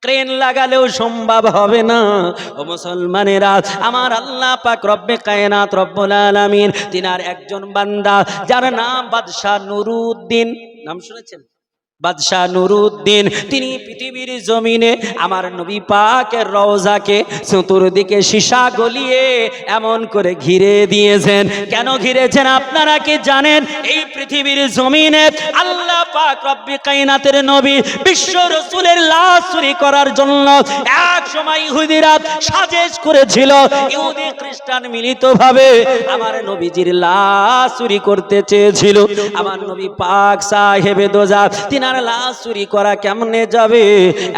Crane লাগালেও সম্ভব হবে না। ও মুসলমানেরা, আমার আল্লাহ পাক রব্বে কায়নাত রব্বুল আলামিন তিনার একজন বান্দা যার নাম বাদশাহ নুরউদ্দিন, নাম শুনেছেন? বাদশাহ নুরউদ্দিন তিনি পৃথিবীর জমিনে আমার নবী পাকের রওজাকে চতুর্দিকে সীসা গলিয়ে এমন করে ঘিরে দিয়েছেন। কেন ঘিরেছেন আপনারা কি জানেন? এই পৃথিবীর জমিনে আল্লাহ পাক রব্বে কায়নাতের নবী বিশ্ব রাসূলের লাশ চুরি করার জন্য এক সময় ইহুদিরা সাজেশ করেছিল। ইহুদি খ্রিস্টান মিলিতভাবে আমার নবীজির লাশ চুরি করতে চেয়েছিল। আমার নবী পাক সাহেবে দোজা তিনার লাশ চুরি করা কেমনে যাবে?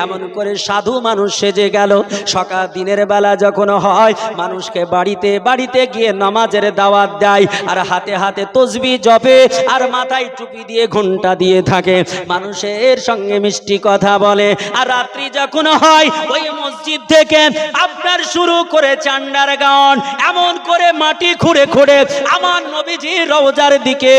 এমন করে সাধু মানুষ সেজে গেল। সকাল দিনের বেলা যখন হয়, মানুষকে বাড়িতে বাড়িতে গিয়ে নামাজের দাওয়াত দেয়, আর হাতে হাতে তসবিহ জপে, আর মাথায় টুপি দিয়ে ঘণ্টা দিয়ে থাকে, মানুষের সঙ্গে মিষ্টি কথা বলে। আর রাত্রি যখন হয়, ওই মসজিদ থেকে আপনার শুরু করে চান্ডার গান এমন করে মাটি খুঁড়ে খুঁড়ে আমার নবীজির রওজার দিকে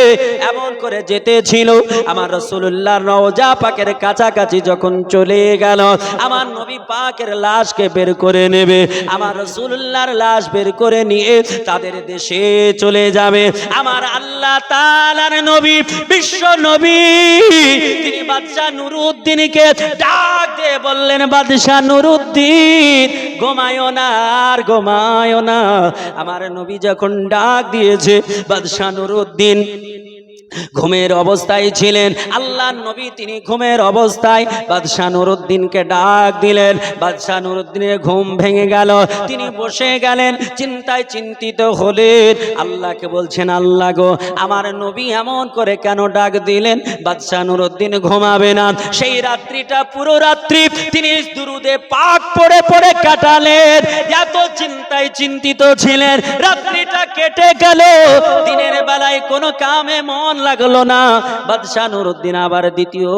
এমন করে যেতেছিল। আমার রাসূলুল্লাহর রওজা পাকের কাছাকাছি যখন চলে গেল, আমার নবী পাকের লাশকে বের করে নেবে, আমার রাসূলুল্লাহর লাশ বের করে নিয়ে তাদের দেশে চলে যাবে। আমার আল্লাহ তাআলার নবী বিশ্ব নবী তিনি বাদশাহ নুরউদ্দিনকে ডাক দিয়ে বললেন, বাদশাহ নুরউদ্দিন ঘুমায়ো না, আর ঘুমায়ো না। আমার নবী যখন ডাক দিয়েছে, বাদশাহ নুরউদ্দিন ঘুমের অবস্থায় ছিলেন। আল্লাহর নবী তিনি ঘুমের অবস্থায় বাদশাহ নুরউদ্দিনকে ডাক দিলেন। বাদশাহ নুরউদ্দিনের ঘুম ভেঙে গেল, তিনি বসে গেলেন, চিন্তায় চিন্তিত হলেন। আল্লাহকে বলছেন, আল্লাহ গো, আমার নবী এমন করে কেন ডাক দিলেন? বাদশাহ নুরউদ্দিন ঘুমাবে না। সেই রাত্রিটা পুরো রাত্রি তিনি দুরুদে পাক পড়ে পড়ে কাটালেন। এত চিন্তায় চিন্তিত ছিলেন, রাত্রিটা কেটে গেল। দিনের বেলায় কোনো কামে মন লাগলো না। বাদশাহ নুরউদ্দিন আবার দ্বিতীয়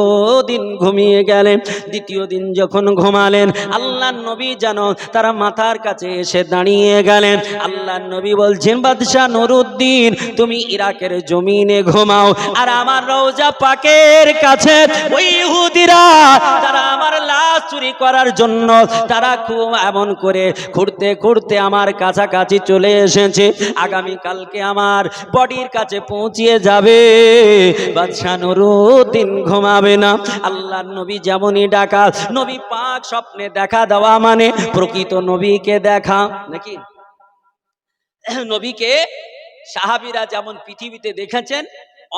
দিন ঘুমিয়ে গেলেন। দ্বিতীয় দিন যখন ঘুমালেন, আল্লাহর নবী যেন তার মাথার কাছে এসে দাঁড়িয়ে গেলেন। আল্লাহর নবী বলছেন, বাদশাহ নুরউদ্দিন তুমি ইরাকের জমিনে ঘুমাও, আর আমার রওজা পাকের কাছে ওই ইহুদিরা তারা আমার লাশ চুরি করার জন্য তারা খুব এমন করে ঘুরতে ঘুরতে আমার কাছাকাছি চলে এসেছে। আগামী কালকে আমার বডির কাছে পৌঁছিয়ে যাবে। বাদশাহ নুরউদ্দিন ঘুমাবে না। আল্লাহর নবী যেমনই ডাকা, নবী পাক স্বপ্নে দেখা দেওয়া মানে প্রকৃত নবীকে দেখা নাকি? নবীকে সাহাবীরা যেমন পৃথিবীতে দেখেছেন,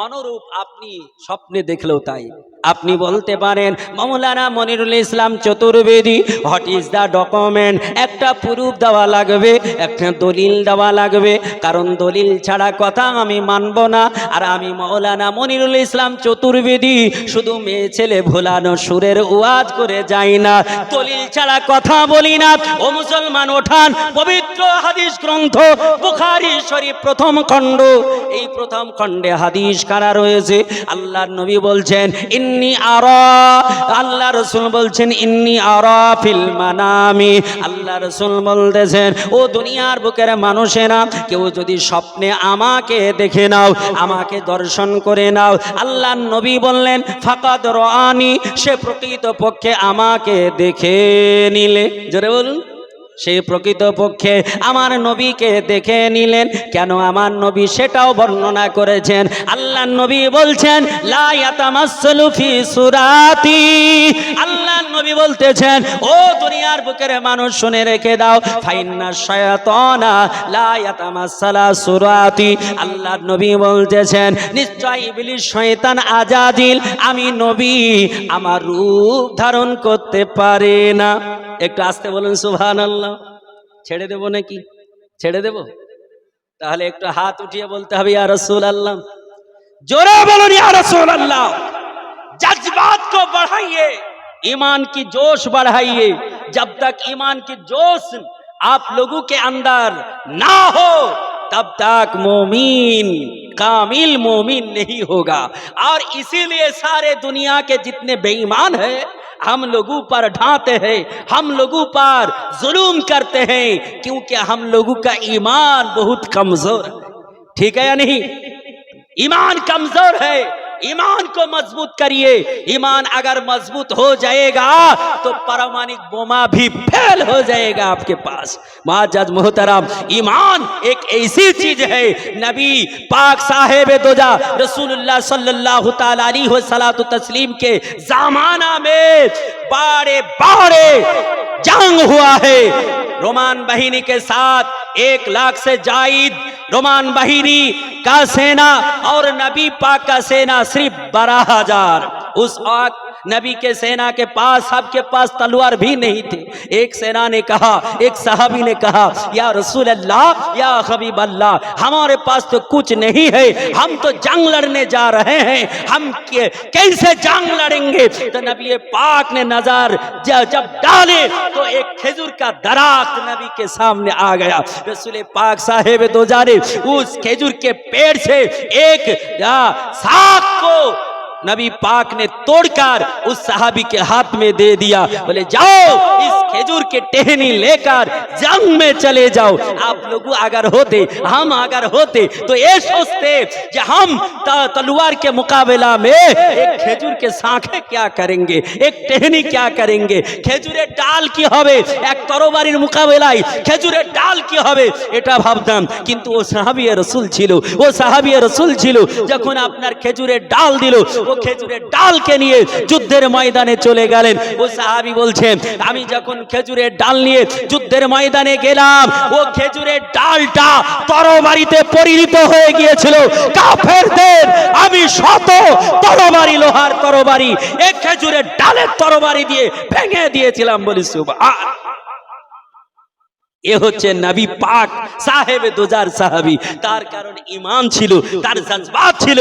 অনুরূপ আপনি স্বপ্নে দেখলেও তাই। আপনি বলতে পারেন, Maulana Monirul Islam Chaturvedi, what is the document? একটা প্রুফ দেওয়া লাগবে, একটা দলিল দেওয়া লাগবে, কারণ দলিল ছাড়া কথা আমি মানব না। আর আমি মাওলানা মনিরুল ইসলাম চতুর্বেদী শুধু মেয়ে ছেলে ভোলানো সুরের ওয়াজ করে যাই না, দলিল ছাড়া কথা বলি না। ও মুসলমান, ওঠান পবিত্র হাদিস গ্রন্থ বুখারী শরীফ প্রথম খণ্ড, এই প্রথম খণ্ডে হাদিস কারা রয়েছে? আল্লাহর নবী বলছেন, ইন্নী আরা, আল্লাহ রাসূল বলছেন, ইন্নী আরা ফিল মানামি। আল্লাহ রাসূল বলতেছেন, ও দুনিয়ার বুকের মানুষেরা, কেউ যদি স্বপ্নে আমাকে দেখে নাও, আমাকে দর্শন করে নাও, আল্লাহর নবী বললেন, ফাকাদ রাআনি, সে প্রকৃত পক্ষে আমাকে দেখে নিলে। জোরে বলুন, সেই প্রকৃত পক্ষে আমার নবীকে দেখে নিলেন। কেন আমার নবী সেটাও বর্ণনা করেছেন। আল্লাহর নবী বলছেন, লা ইয়াতামাসসালু ফি সুরাতি, আল্লাহর নবী বলতেছেন, ও দুনিয়ার বুকের মানুষ শুনে রেখে দাও, ফাইন্না শায়াতানা লা ইয়াতামাসসালা সুরাতি। আল্লাহর নবী বলতেছেন, নিশ্চয় ইবলিস শয়তান আজাদিল, আমি নবী আমার রূপ ধারণ করতে পারে না। একটু আস্তে বলুন সুবহানাল্লাহ। ছেড়ে দেব নাকি? ছেড়ে দেব? তাহলে একটু হাত উঠিয়ে বলতে হবে, ইয়া রাসূলুল্লাহ। जोरे बोलो या रसूल अल्लाह। जज्बात को बढ़ाइए, ईमान की जोश बढ़ाइए। जब तक ईमान की जोश आप लोगों के अंदर ना हो, तब तक मोमीन कामिल मोमीन नहीं होगा। और इसीलिए सारे दुनिया के जितने बेईमान हैं, हम लोगों पर ढाते हैं, हम लोगों पर जुल्म करते हैं, क्योंकि हम लोगों का ईमान बहुत कमजोर है। ठीक है या नहीं? ईमान कमजोर है, ईमान को मजबूत करिए। ईमान अगर मजबूत हो जाएगा तो पारमाणिक बोमा भी फेल हो जाएगा आपके पास। मुअज्जज मोहतरम, ईमान एक ऐसी चीज है, नबी पाक साहेब दोजा रसूलुल्लाह सल्लल्लाहु तआला अलैहि वसल्लम तस्लीम के जमाना में बड़े बड़े जंग हुआ है। रोमान बाहिनी के साथ 1 लाख से जायद रोमान बाहिनी का सेना और नबी पाक का सेना सिर्फ 12,000। उस वक्त नबी के सेना के पास, सबके पास तलवार भी नहीं थी। एक सेना ने कहा, एक सहाबी ने कहा, या रसूल अल्लाह, या हबीब अल्लाह, हमारे पास तो कुछ नहीं है, हम तो जंग लड़ने जा रहे हैं, हम कैसे जंग लड़ेंगे? तो नबी पाक ने नजर जब डाले तो एक खजूर का दरख्त नबी के सामने आ गया। रसूल पाक साहेब दो जाने उस खजूर के पेड़ से एक साग को नबी पाक ने तोड़कर उस सहाबी के हाथ में दे दिया। बोले जाओ इस खजूर के टहनी लेकर जंग में चले जाओ। आप लोग अगर होते, हम अगर होते तो ये सोचते कि हम तलवार के मुकाबला में एक खजूर के शाखे क्या करेंगे, एक टहनी क्या करेंगे, खजूरे डाल की হবে एक তরবারির মোকাবেলায় খেজুরের ডাল কি হবে এটা ভাবতাম। কিন্তু ও সাহাবী রাসূল ছিল, ও সাহাবী রাসূল ছিল, যখন আপনার খেজুরের ডাল দিল ও খেজুরের ডালকে নিয়ে যুদ্ধের ময়দানে চলে গেলেন। ও সাহাবী বলছেন আমি যখন খেজুরের ডাল নিয়ে যুদ্ধের ময়দানে গেলাম ও খেজুরের ডালটা তরবারিতে পরিণত হয়ে গিয়েছিল। কাফেরদের আমি শত তরবারি, লোহার তরবারি এক খেজুরের ডালের তরবারি দিয়ে ভেঙে দিয়েছিলাম। বলি সুবহান। এ হচ্ছে নবী পাক সাহেব দুজার সাহাবী। তার কারণ ঈমান ছিল, তার জজবাত ছিল।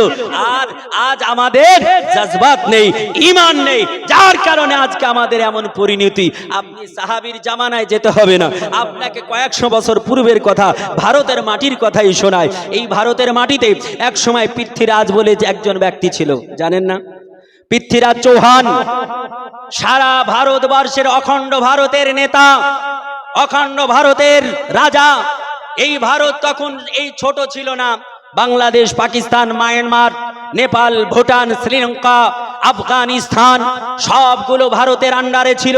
আর আজ আমাদের জজবাত নেই, ঈমান নেই, যার কারণে আজকে আমাদের এমন পরিণতি। আপনি সাহাবীর জামানায় যেতে হবে না, আপনাকে কয়েকশো বছর পূর্বের কথা, ভারতের মাটির কথাই শোনায়। এই ভারতের মাটিতে এক সময় পৃথ্বীরাজ বলে যে একজন ব্যক্তি ছিল, জানেন না? পৃথ্বীরাজ চৌহান সারা ভারতবর্ষের অখণ্ড ভারতের নেতা, অখণ্ড ভারতের রাজা। এই ভারত তখন এই ছোট ছিল না। বাংলাদেশ, পাকিস্তান, মায়ানমার, নেপাল, ভুটান, শ্রীলঙ্কা, আফগানিস্তান সবগুলো ভারতের আন্ডারে ছিল।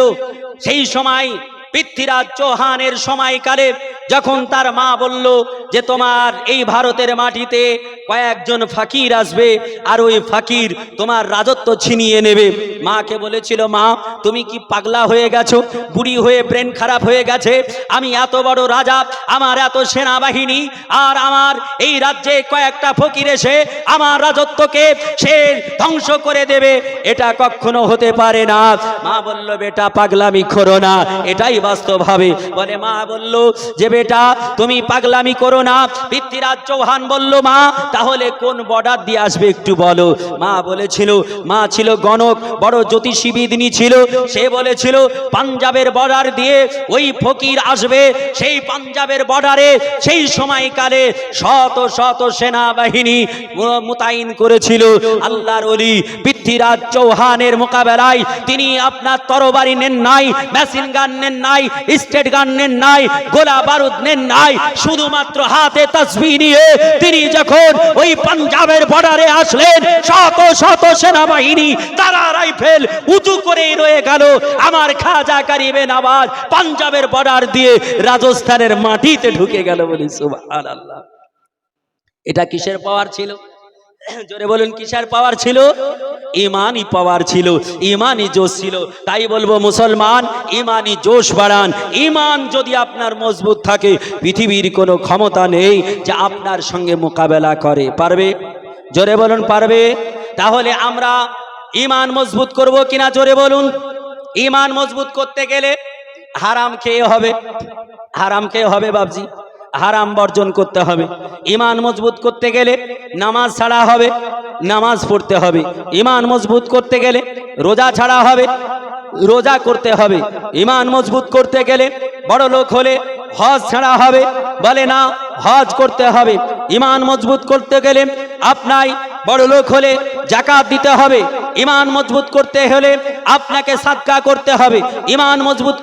সেই সময় পৃথ্বীরাজ চৌহানের সময়কালে যখন তার মা বলল যে তোমার এই ভারতের মাটিতে কয়েকজন ফকির আসবে আর ওই ফকির তোমার রাজত্ব ছিনিয়ে নেবে, মাকে বলেছিল মা তুমি কি পাগলা হয়ে গেছো, বুড়ি হয়ে ব্রেন খারাপ হয়ে গেছে? আমি এত বড় রাজা, আমার এত সেনাবাহিনী, আর আমার এই রাজ্যে কয়েকটা ফকির এসে আমার রাজত্বকে সে ধ্বংস করে দেবে, এটা কখনো হতে পারে না। মা বলল বেটা পাগলামি করো না, এটাই বাস্তব হবে। বলে মা বলল যে বেটা তুমি পাগলামি করো না। পৃথ্বীরাজ চৌহান বলল মা তাহলে কোন বর্ডার দিয়ে আসবে একটু বলো। মা বলেছিল, মা ছিল গণক, বড় জ্যোতিষীবিদিনী ছিল, সে বলেছিল পাঞ্জাবের বর্ডার দিয়ে ওই ফকির আসবে। সেই পাঞ্জাবের বর্ডারে সেই সময়কালে শত শত সেনাবাহিনী মোতায়েন করেছিল। আল্লাহর ওলি পৃথ্বীরাজ চৌহানের মোকাবেলায় তিনি আপনার তরবারি নেন নাই, মেশিন গান নেন নাই, স্টেট গান নেন নাই, গোলা বারুদ নেন নাই, শুধুমাত্র হাতে তসবিহ নিয়ে তিনি যখন ওই পাঞ্জাবের বর্ডারে আসলেন শত শত সেনাবাহিনী তারা রাইফেল উঁচু করেই রয়ে গেল। আমার খাজা গরিবে নওয়াজ পাঞ্জাবের বর্ডার দিয়ে রাজস্থানের মাটিতে ঢুকে গেল। বলি সুবহানাল্লাহ। এটা কিসের পাওয়ার ছিল? জোরে বলুন কিসের পাওয়ার ছিল? ঈমানি পাওয়ার ছিল, ঈমানি জোশ ছিল। তাই বলবো মুসলমান ঈমানি জোশ বাড়ান। ঈমান যদি আপনার মজবুত থাকে পৃথিবীর কোনো ক্ষমতা নেই যে আপনার সঙ্গে মোকাবেলা করে। পারবে? জোরে বলুন পারবে? তাহলে আমরা ঈমান মজবুত করব কিনা জোরে বলুন। ঈমান মজবুত করতে গেলে হারাম খেয়ে হবে, হারাম খেয়ে হবে বাবজি, হারাম বর্জন করতে হবে। ঈমান মজবুত করতে গেলে নামাজ ছাড়া হবে, নামাজ পড়তে হবে। ঈমান মজবুত করতে গেলে রোজা ছাড়া হবে, রোজা করতে হবে। ঈমান মজবুত করতে গেলে বড় লোক হলে হজ ছাড়া হবে, বলে না হজ করতে হবে। ঈমান মজবুত করতে গেলে আপনার বড় লোক হলে যাকাত দিতে হবে, ঈমান মজবুত করতে হলে আপনাকে সাদকা করতে হবে, ঈমান মজবুত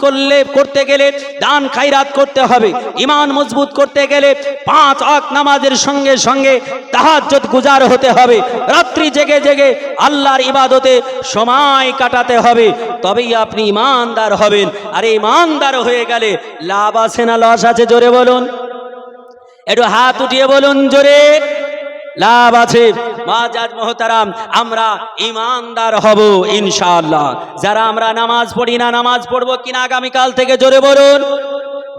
করতে গেলে দান খায়রাত করতে হবে, ঈমান মজবুত করতে গেলে 5 ওয়াক্ত নামাজের সঙ্গে সঙ্গে তাহাজ্জুদ গুজার হতে হবে, রাত্রি জেগে জেগে আল্লাহর ইবাদতে সময় কাটাতে হবে, তবেই আপনি ঈমানদার হবেন। আর ঈমানদার হয়ে গেলে লাভ আছে না লস আছে? জোরে বলুন, একটু হাত উঠিয়ে বলুন জোরে। লাভ আছে। মুআজ্জাজ মুহতারাম, আমরা ঈমানদার হব ইনশাআল্লাহ। যারা আমরা নামাজ পড়ি না, নামাজ পড়বো কিনা আগামীকাল থেকে? জোরে বলুন।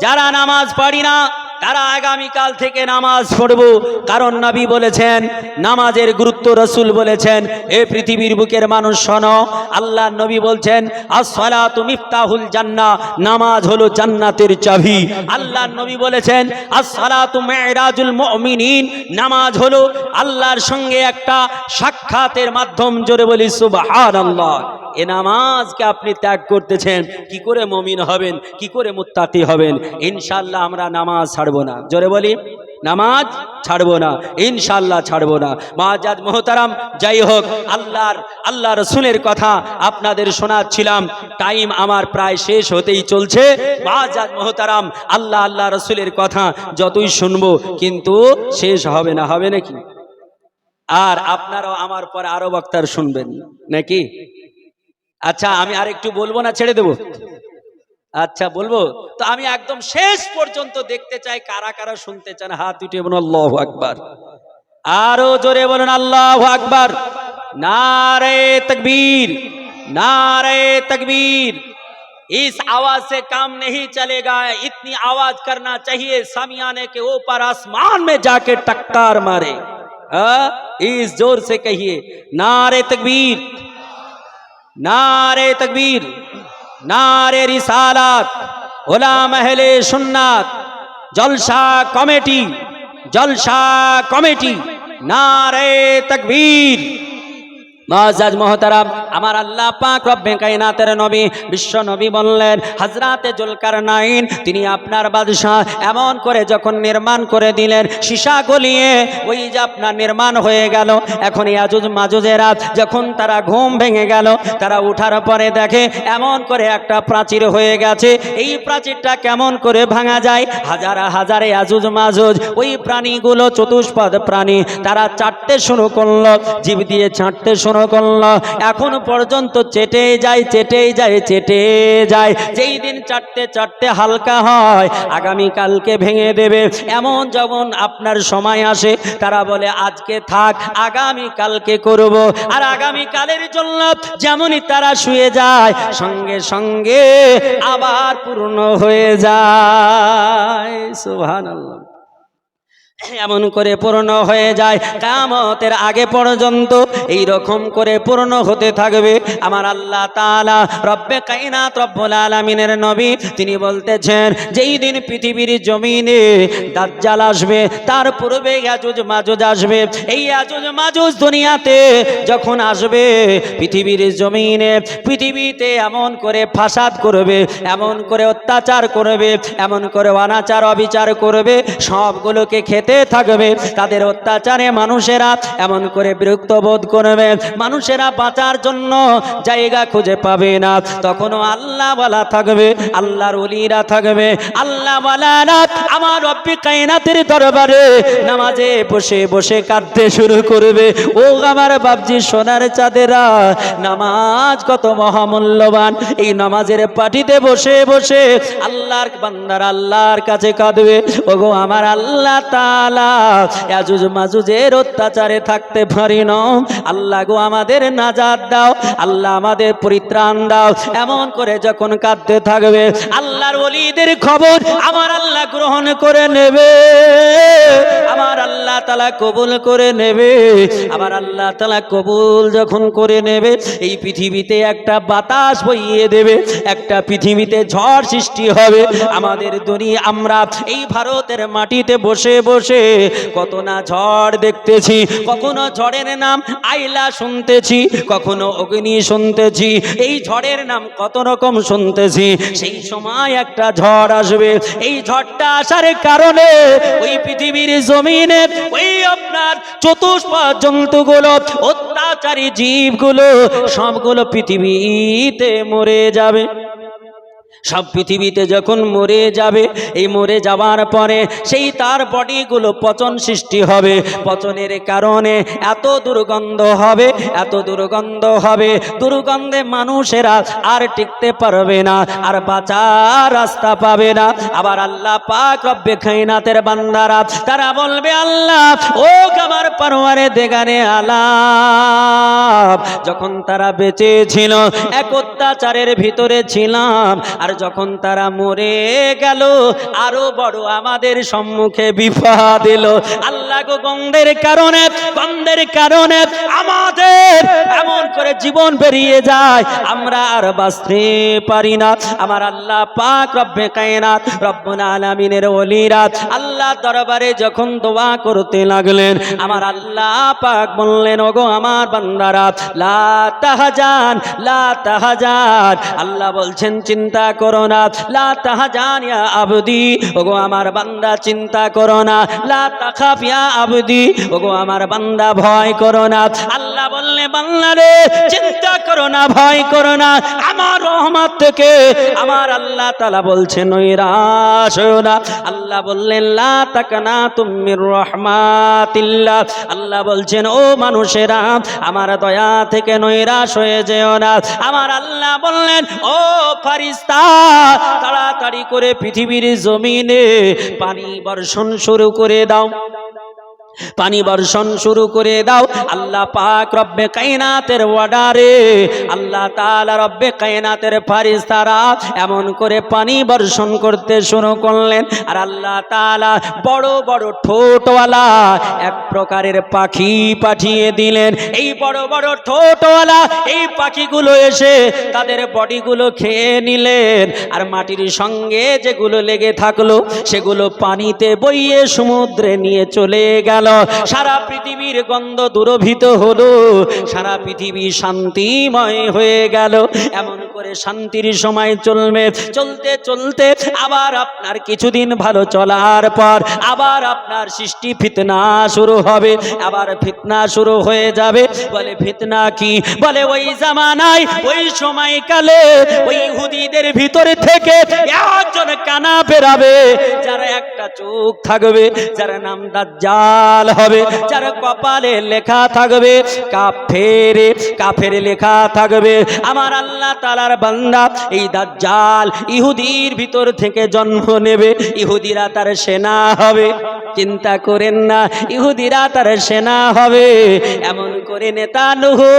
যারা নামাজ পড়ি না তারা আগামীকাল থেকে নামাজ পড়বো, কারণ নবী বলেছেন নামাজের গুরুত্ব, রাসূল বলেছেন এ পৃথিবীর বুকের মানুষ শোনো, আল্লাহর নবী বলছেন আস-সালাতু মিফতাহুল জান্নাহ, নামাজ হলো জান্নাতের চাবি। আল্লাহর নবী বলেছেন আস-সালাতু মিরাজুল মুমিনিন, নামাজ হলো আল্লাহর সঙ্গে একটা সাক্ষাতের মাধ্যম। জোরে বলি সুবহানাল্লাহ। এ নামাজকে আপনি ত্যাগ করতেছেন, কি করে মুমিন হবেন, কি করে মুত্তাকি হবেন? ইনশাআল্লাহ আমরা নামাজ ছাড়বো না। জোরে বলি, নামাজ ছাড়বো না, ইনশাআল্লাহ ছাড়বো না। মুআজ্জাজ মুহতারাম, যাই হোক, আল্লাহ রাসূলের কথা আপনাদের শোনাচ্ছিলাম, টাইম আমার প্রায় শেষ হতেই চলছে। মুআজ্জাজ মুহতারাম, আল্লাহ রাসূলের কথা যতই শুনবো কিন্তু শেষ হবে না, হবে নাকি? আর আপনারাও আমার পর আরো বক্তার শুনবেন নাকি? আচ্ছা, আমি আর একটু বলবো না ছেড়ে দেব? আচ্ছা বলবো তো। আমি একদম শেষ পর্যন্ত দেখতে চাই কারা কারা শুনতে চান, হাত উঠিয়ে বলুন আল্লাহু আকবার। আরো জোরে বলুন আল্লাহু আকবার। नारे तकबीर, नारे तकबीर। इस आवाज से काम नहीं चलेगा, इतनी आवाज करना चाहिए सामियाने के ऊपर आसमान में जाके टक्कर मारे। इस जोर से कहिए नारे तकबीर, नारे तकबीर, नारे रिसालत, उलमा अहले सुन्नत, जलसा कमेटी, जलसा कमेटी, नारे तकबीर। মুআজ্জাজ মুহতারাম, আমার আল্লাহ পাক রব্বে কায়নাতের নবী বিশ্ব নবী বললেন হযরতে জুলকারনাইন তিনি আপনার বাদশাহ এমন করে যখন নির্মাণ করে দিলেন, সীসা গলিয়ে ওই যে আপনার নির্মাণ হয়ে গেল। এখন ইয়াজুজ মাজুজেরা যখন তারা ঘুম ভেঙে গেল, তারা উঠার পরে দেখে এমন করে একটা প্রাচীর হয়ে গেছে। এই প্রাচীরটা কেমন করে ভাঙা যায়? হাজার হাজার ইয়াজুজ মাজুজ ওই প্রাণীগুলো, চতুষ্পদ প্রাণী, তারা চাটতে শুরু করলো, জীব দিয়ে চাটতে শুরু করলো। এখন পর্যন্ত চেটে যায়, চেটে যায়, চেটে যায়। যেই দিন চাটতে চাটতে হালকা হয়, আগামী কালকে ভেঙে দেবে। এমন যখন আপনার সময় আসে, তারা বলে আজকে থাক, আগামী কালকে করব। আর আগামী কালের জন্য যেমনই তারা শুয়ে যায়, সঙ্গে সঙ্গে আবার পূর্ণ হয়ে যায়। সুবহানাল্লাহ। এমন করে পূর্ণ হয়ে যায়, কিয়ামতের আগে পর্যন্ত এই রকম করে পূর্ণ হতে থাকবে। আমার আল্লাহ তাআলা রব্বে কায়নাত রব্বুল আলামিনের নবী তিনি বলতেছেন, যেই দিন পৃথিবীর জমিনে দাজ্জাল আসবে, তার পূর্বে ইয়াজুজ মাজুজ আসবে। এই ইয়াজুজ মাজুজ দুনিয়াতে যখন আসবে, পৃথিবীর জমিনে, পৃথিবীতে এমন করে ফাসাদ করবে, এমন করে অত্যাচার করবে, এমন করে অনাচার অবিচার করবে, সবগুলোকে খেতে থাকবে। তাদের অত্যাচারে মানুষেরা এমন করে বিরক্ত বোধ করবে, মানুষেরা বাঁচার জন্য জায়গা খুঁজে পাবে না। তখনও আল্লাহ ওয়ালা থাকবে, আল্লাহর ওলিরা থাকবে। আল্লাহ ওয়ালারা আমার রব্বে কায়নাতের দরবারে নামাজে বসে বসে কাঁদতে শুরু করবে। ও আমার বাপজি সোনার চাঁদেরা, নামাজ কত মহামূল্যবান। এই নামাজের পাটিতে বসে বসে আল্লাহর বান্দারা আল্লাহর কাছে কাঁদবে, ওগো আমার আল্লাহ তাআলা, ইয়াজুজ মাজুজের অত্যাচারে থাকতে পারি না, আল্লাহ গো আমাদের নাজাত দাও, আল্লাহ আমাদের পরিত্রাণ দাও। এমন করে যখন কাঁদতে থাকবে, আল্লাহর ওলিদের খবর আমার আল্লাহ গ্রহণ করে নেবে, আমার আল্লাহ তাআলা কবুল করে নেবে। আমার আল্লাহ তাআলা কবুল যখন করে নেবে, এই পৃথিবীতে একটা বাতাস বইয়ে দেবে, একটা পৃথিবীতে ঝড় সৃষ্টি হবে। আমাদের দুনিয়া, আমরা এই ভারতের মাটিতে বসে বসে বসে কত না ঝড় দেখতেছি, কখনো ঝড়ের নাম আইলা শুনতেছি, কখনো অগ্নি শুনতেছি, এই ঝড়ের নাম কত রকম শুনতেছি। সেই সময় একটা ঝড় আসবে, এই ঝড়টা আসার কারণে ওই পৃথিবীর জমিনে ওই আপনার চতুষ্পদ জন্তুগুলো, অত্যাচারী জীবগুলো সবগুলো পৃথিবীতে মরে যাবে। সব পৃথিবীতে যখন মরে যাবে, এই মরে যাওয়ার পরে সেই তার বডিগুলো পচন সৃষ্টি হবে। পচনের কারণে এত দুর্গন্ধ হবে, এত দুর্গন্ধ হবে, দুর্গন্ধে মানুষেরা আর টিকতে পারবে না, আর বাঁচার রাস্তা পাবে না। আবার আল্লাহ পাক রব্বে কায়নাতের বান্দারা তারা বলবে, আল্লাহ ও আমার পরওয়ারে দেগারে আলাপ, যখন তারা বেঁচে ছিল এক অত্যাচারের ভিতরে ছিলাম, আর যখন তারা মরে গেল আরো বড় আমাদের সম্মুখে বিপদ এলো। আল্লাহ গো গন্ধের কারণে আমাদের এমন করে জীবন বেরিয়ে যায়, আমরা আর বাঁচতে পারি না। আমার আল্লাহ পাক রব্বে কায়নাত রব্বুল আলামিনের ওলিরা আল্লাহ দরবারে যখন দোয়া করতে লাগলেন, আমার আল্লাহ পাক বললেন, ওগো আমার বান্দারা লা তাহজান, লা তাহজান। আল্লাহ বলছেন চিন্তা করো না, লা তাহজান ইয়া আবদি, ওগো আমার বান্দা চিন্তা করো না, লা তাখাফ ইয়া আবদি, ওগো আমার বান্দা ভয় করো না। আল্লাহ বললে, বান্দা রে চিন্তা করো না, ভয় করো না, আমার রহমত থেকে আমার আল্লাহ তাআলা বলছেন নৈরাশ হয়ো না। আল্লাহ বললেন লা তাকনাতুম মির রাহমাতিল্লাহ, আল্লাহ বলছেন ও মানুষেরা আমার দয়া থেকে নৈরাশ হয়ে যেও না। আমার আল্লাহ বললেন, ও ফারিস্তা তাড়াতাড়ি করে পৃথিবীর জমিনে পানি বর্ষণ শুরু করে দাও, পানি বর্ষণ শুরু করে দাও। আল্লাহ পাক রব্বে কায়নাতের অর্ডারে আল্লাহ তাআলা রব্বে কায়নাতের ফেরেশতারা এমন করে পানি বর্ষণ করতে শুরু করলেন। আর আল্লাহ তাআলা বড় বড় ঠোঁটওয়ালা এক প্রকারের পাখি পাঠিয়ে দিলেন। এই বড় বড় ঠোঁটওয়ালা এই পাখিগুলো এসে তাদের বডিগুলো খেয়ে নিলেন, আর মাটির সঙ্গে যেগুলো লেগে থাকলো সেগুলো পানিতে বইয়ে সমুদ্রে নিয়ে চলে গেল। সারা পৃথিবীর গন্ধ দূরভূত হলো, সারা পৃথিবী শান্তিময় হয়ে গেল। এমন করে শান্তির সময় চলবে, চলতে চলতে আবার আপনার কিছুদিন ভালো চলার পর আবার আপনার সৃষ্টি ফিতনা শুরু হবে, আবার ফিতনা শুরু হয়ে যাবে। বলে ফিতনা কি? বলে ওই জামানায় ওই সময়কালে ওই ইহুদিদের ভিতরে থেকে একজন কানা বেরাবে, যার একটা চোখ থাকবে, যার নাম দাজ্জাল হবে, যার কপালে লেখা থাকবে কাফের লেখা থাকবে। আমার আল্লাহ তাআলার বান্দা এই দাজ্জাল ইহুদির ভিতর থেকে জন্ম নেবে, ইহুদিরা তার সেনা হবে। চিন্তা করেন না, ইহুদিরা তার সেনা হবে। এমন করে নেতানুহু,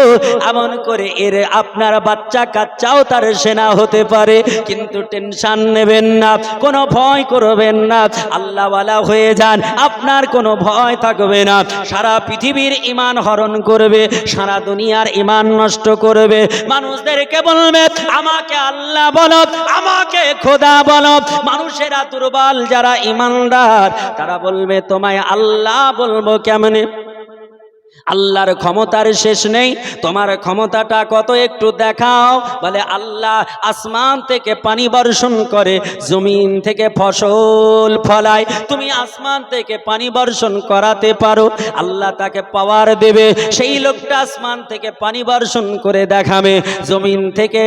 এমন করে এর আপনার বাচ্চা কাচ্চাও তার সেনা হতে পারে। কিন্তু টেনশন নেবেন না, কোনো ভয় করবেন না, আল্লাহওয়ালা হয়ে যান, আপনার কোনো ভয় থাকবে না। সারা পৃথিবীর ঈমান হরণ করবে, সারা দুনিয়ার ঈমান নষ্ট করবে। মানুষদেরকে বলবে আমাকে আল্লাহ বলো, আমাকে খোদা বলো। মানুষেরা দুর্বল, যারা ঈমানদার তারা বলবে তোমায় আল্লাহ বলবো কেমনে? আল্লাহর ক্ষমতার শেষ নেই, তোমার ক্ষমতাটা কত একটু দেখাও। বলে আল্লাহ আসমান থেকে পানি বর্ষণ করে, জমিন থেকে ফসল ফলায়, তুমি আসমান থেকে পানি বর্ষণ করাতে পারো, আল্লাহ তাকে পাওয়ার দেবে। সেই লোকটা আসমান থেকে পানি বর্ষণ করে দেখাবে, জমিন থেকে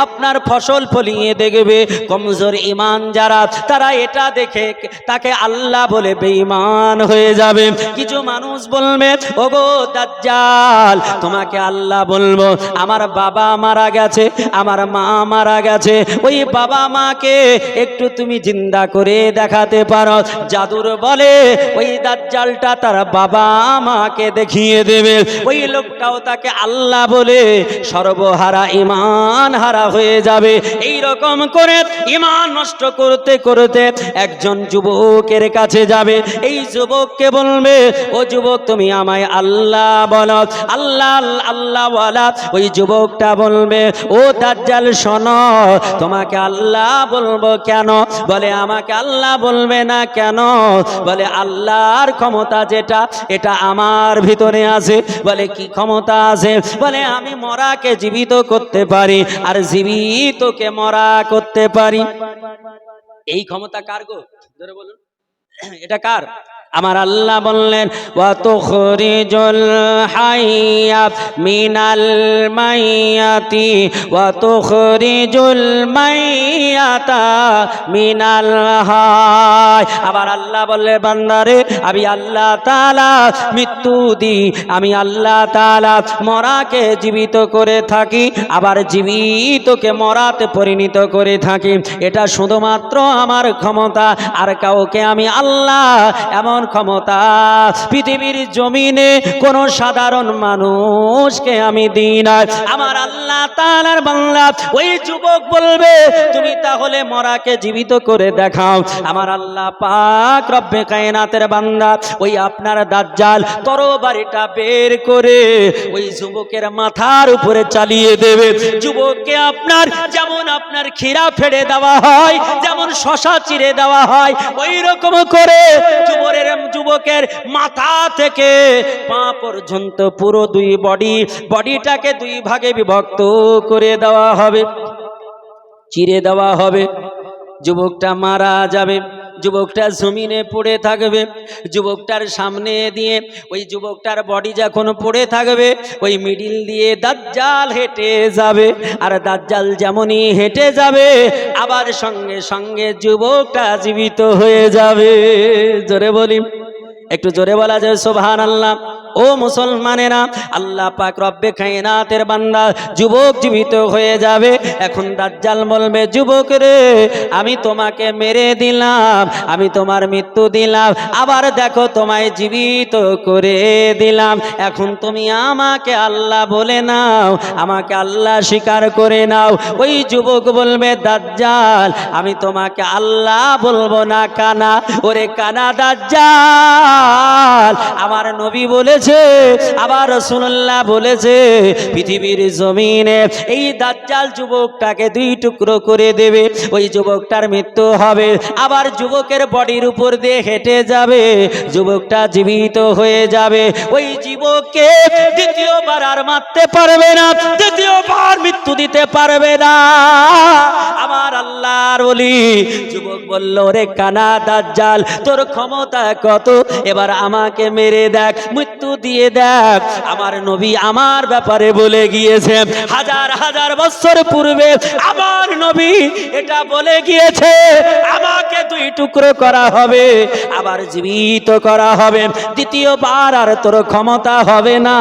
আপনার ফসল ফলিয়ে দেখবে। কমজোর ঈমান যারা, তারা এটা দেখে তাকে আল্লাহ বলে বেঈমান হয়ে যাবে। কিছু মানুষ বলবে ওগো দাজ্জাল তোমাকে আল্লাহ বলবো, আমার বাবা মারা গেছে, আমার মা মারা গেছে, ওই বাবা মাকে একটু তুমি জিন্দা করে দেখাতে পারো। জাদুর বলে ওই দাজ্জালটা তার বাবা মাকে দেখিয়ে দেবে। ওই লোকটাও তাকে আল্লাহ বলে সর্বহারা ঈমান হারা হয়ে যাবে। এই রকম করে ঈমান নষ্ট করতে করতে একজন যুবকের কাছে যাবে। এই যুবককে বলবে ও যুবক তুমি আমায় আল্লাহ আল্লাহ বলো। আল্লাহ আল্লাহ বলা ওই যুবকটা বলবে, ও দাজ্জাল শোনো, তোমাকে আল্লাহ বলবো কেন? বলে আমাকে আল্লাহ বলবে না কেন? বলে আল্লাহর ক্ষমতা যেটা এটা আমার ভিতরে আছে। বলে কি ক্ষমতা আছে? বলে আমি মরাকে জীবিত করতে পারি আর জীবিতকে মরা করতে পারি। এই ক্ষমতা কার গো? জোরে বলুন, এটা কার? আমার আল্লাহ বললেন, ওয়া তুখরিজুল হাইয়া মিনাল মাইয়াতি ওয়া তুখরিজুল মাইয়াতা মিনাল হায়। আবার আল্লাহ বললে, বান্দারে আমি আল্লাহ তাআলা মৃত্যু দিই, আমি আল্লাহ তাআলা মরাকে জীবিত করে থাকি, আবার জীবিতকে মরাতে পরিণত করে থাকি। এটা শুধুমাত্র আমার ক্ষমতা, আর কাউকে আমি আল্লাহ এমন ক্ষমতা পৃথিবীর জমিনে কোন সাধারণ মানুষকে আমি দিই না। আমার আল্লাহ তাআলার বান্দা ওই যুবক বলবে, তুমি তাহলে মরাকে জীবিত করে দেখাও। আমার আল্লাহ পাক রব্বে কায়নাতের বান্দা ওই আপনার দাজ্জাল তরবারিটা বের করে ওই যুবকের মাথার উপরে চালিয়ে দেবে। যুবককে আপনার যেমন আপনার খিরা ফেড়ে দেওয়া হয়, যেমন শশা চিরে দেওয়া হয়, ওই রকম করে যুবকের মাথা থেকে পা পর্যন্ত পুরো দুই বডিটাকে দুই ভাগে বিভক্ত করে দেওয়া হবে, চিরে দেওয়া হবে। যুবকটা মারা যাবে, যুবকটা জমিনে পড়ে থাকবে। যুবকটার সামনে দিয়ে ওই যুবকটার বডি যখন পড়ে থাকবে, ওই মিডিল দিয়ে দাজ্জাল হেঁটে যাবে। আর দাজ্জাল যেমনই হেঁটে যাবে, আবার সঙ্গে সঙ্গে যুবকটা জীবিত হয়ে যাবে। জোরে বলি, একটু জোরে বলা যায় সুবহানাল্লাহ। ও মুসলমানেরা, আল্লাহ পাক রব্বে কায়নাতের বান্দা যুবক জীবিত হয়ে যাবে। এখন দাজ্জাল বলবে, যুবক রে, আমি তোমাকে মেরে দিলাম, আমি তোমার মৃত্যু দিলাম, আবার দেখো তোমায় জীবিত করে দিলাম। এখন তুমি আমাকে আল্লাহ বলে নাও, আমাকে আল্লাহ স্বীকার করে নাও। ওই যুবক বলবে, দাজ্জাল আমি তোমাকে আল্লাহ বলবো না কানা। ওরে কানা দাজ্জাল, আমার নবী বলেছে, আবার রাসূলুল্লাহ বলেছে, পৃথিবীর জমিনে এই দাজ্জাল যুবকটাকে দুই টুকরো করে দেবে। ওই যুবকটার মৃত্যু হবে, আবার যুবকের বডির উপর দিয়ে হেঁটে যাবে, যুবকটা জীবিত হয়ে যাবে। ওই যুবককে দ্বিতীয়বার আর মারতে পারবে না, দ্বিতীয়বার মৃত্যু দিতে পারবে না। আমার আল্লাহর ওলি যুবক বলল, রে কানা দাজ্জাল, তোর ক্ষমতা কত? এবার আমাকে মেরে দেখ, মৃত্যু দিয়ে দেখ। আমার নবী আমার ব্যাপারে বলে গিয়েছে, হাজার হাজার বছর পূর্বে আমার নবী এটা বলে গিয়েছে, আমাকে দুই টুকরো করা হবে, আবার জীবিত করা হবে, দ্বিতীয়বার আর তোর ক্ষমতা হবে না।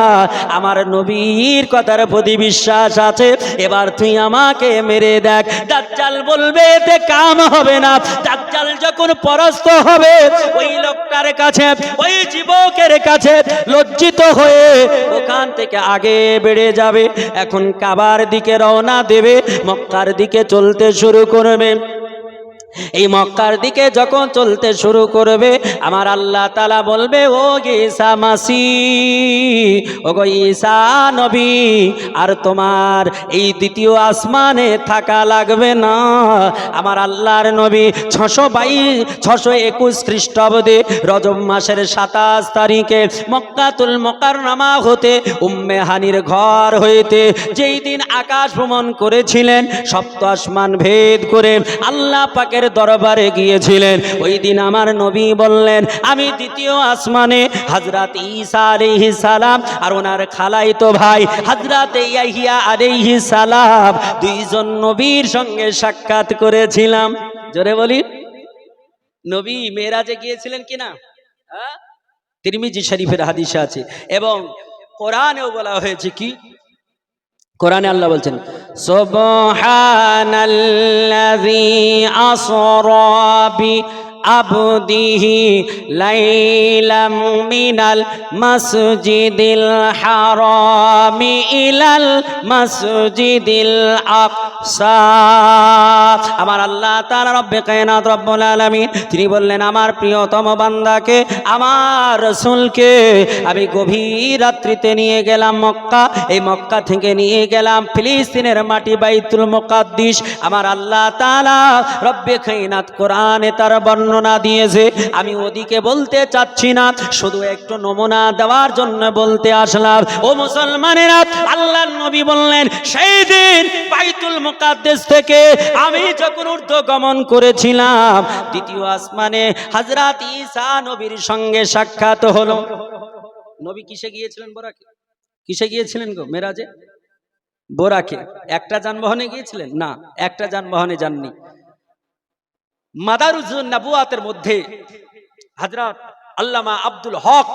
আমার নবীর কথার প্রতি বিশ্বাস আছে, এবার তুই আমাকে মেরে দেখ। দাজ্জাল বলবে, এতে কাম হবে না। দাজ্জাল যখন পরাস্ত হবে, ওই লোকটার কাছে, ওই যুবকের কাছে লজ্জিত হয়ে ওখান থেকে আগে বেড়ে যাবে। এখন কাবার দিকে রওনা দেবে, মক্কার দিকে চলতে শুরু করবে। এই মক্কার দিকে যখন চলতে শুরু করবে, আমার আল্লাহ তাআলা বলবে, ও ঈসা মাসিহ, ও গো ঈসা নবী, আর তোমার এই দ্বিতীয় আসমানে থাকা লাগবে না। আমার আল্লাহর নবী 621 খ্রিস্টাব্দে রজব মাসের 27 তারিখে মক্কাতুল মুকাররমা হতে উম্মে হানির ঘর হইতে যেই দিন আকাশ ভ্রমণ করেছিলেন, সপ্ত আসমান ভেদ করে আল্লাহ পাকের দরবারে গিয়েছিলেন, ওই দিন আমার নবী বললেন, আমি দ্বিতীয় আসমানে হযরত ঈসা আলাইহিস সালাম আর ওনার খালাতো ভাই হযরত ইয়াহইয়া আলাইহিস সালাম দুইজন নবীর সঙ্গে সাক্ষাৎ করেছিলাম। জোরে বলি, নবী মেরাজে গিয়েছিলেন কিনা? তিরমিজি শরীফের হাদিসে আছে, এবং কোরআনেও বলা হয়েছে কি? কোরআনে আল্লাহ বলছেন, সুবহানাল্লাযী আসরা বি আবদিহি লাইলাম মিনাল মাসজিদিল হারামি ইলাল মাসজিদিল আকসা। আমার আল্লাহ তাআলা রব্বে কায়নাত রব্বুল আলামিন তিনি বললেন, আমার প্রিয়তম বান্দাকে, আমার রাসূলকে আমি গভীর রাত্রিতে নিয়ে গেলাম মক্কা। এই মক্কা থেকে নিয়ে গেলাম ফিলিস্তিনের মাটি বাইতুল মুকাদ্দিস। আমার আল্লাহ তাআলা রব্বে কায়নাত কোরআনে তার বর্ণনা দিয়েছে। আমি ওদিকে বলতে চাচ্ছি না, শুধু একটু নমুনা দেওয়ার জন্য বলতে আসলাম। ও মুসলমানেরা, আল্লাহর নবী বললেন, সেই দিন বাইতুল মুকাদ্দিস থেকে আমি যখন ঊর্ধ্বগমন করেছিলাম, দ্বিতীয় আসমানে হযরত ঈসা নবীর সঙ্গে সাক্ষাৎ হলো। নবী কিসে গিয়েছিলেন? বোরাকে। কিসে গিয়েছিলেন গো? মেরাজে? বোরাকে। একটা যানবাহনে গিয়েছিলেন? না, একটা যানবাহনে যাননি। মাদারুজুন নবুয়াতের মধ্যে হযরত আল্লামা আব্দুল হক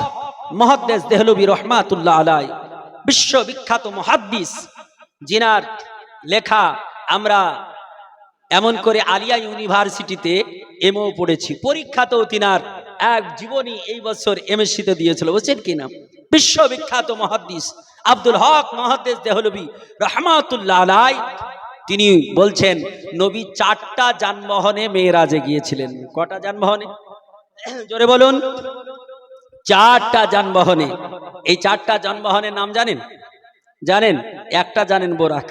মুহাদ্দিস দেহলভী রাহমাতুল্লাহ আলাইহি, বিশ্ববিখ্যাত মুহাদ্দিস, জিনার লেখা আমরা এমন করে আলিয়া ইউনিভার্সিটিতে এমও পড়েছি। পরীক্ষাতেও তিনার এক জীবনী এই বছর এমএসসিতে দিয়েছিল, বুঝছেন কিনা? বিশ্ববিখ্যাত মুহাদ্দিস আব্দুল হক মুহাদ্দিস দেহলভী রাহমাতুল্লাহ আলাইহি তিনি বলছেন, নবী 4টা যানবাহনে মেরাজে গিয়েছিলেন। কটা যানবাহনে? জোরে বলুন। 4টা যানবাহনে। এই 4টা যানবাহনের নাম জানেন? জানেন? একটা জানেন বোরাক,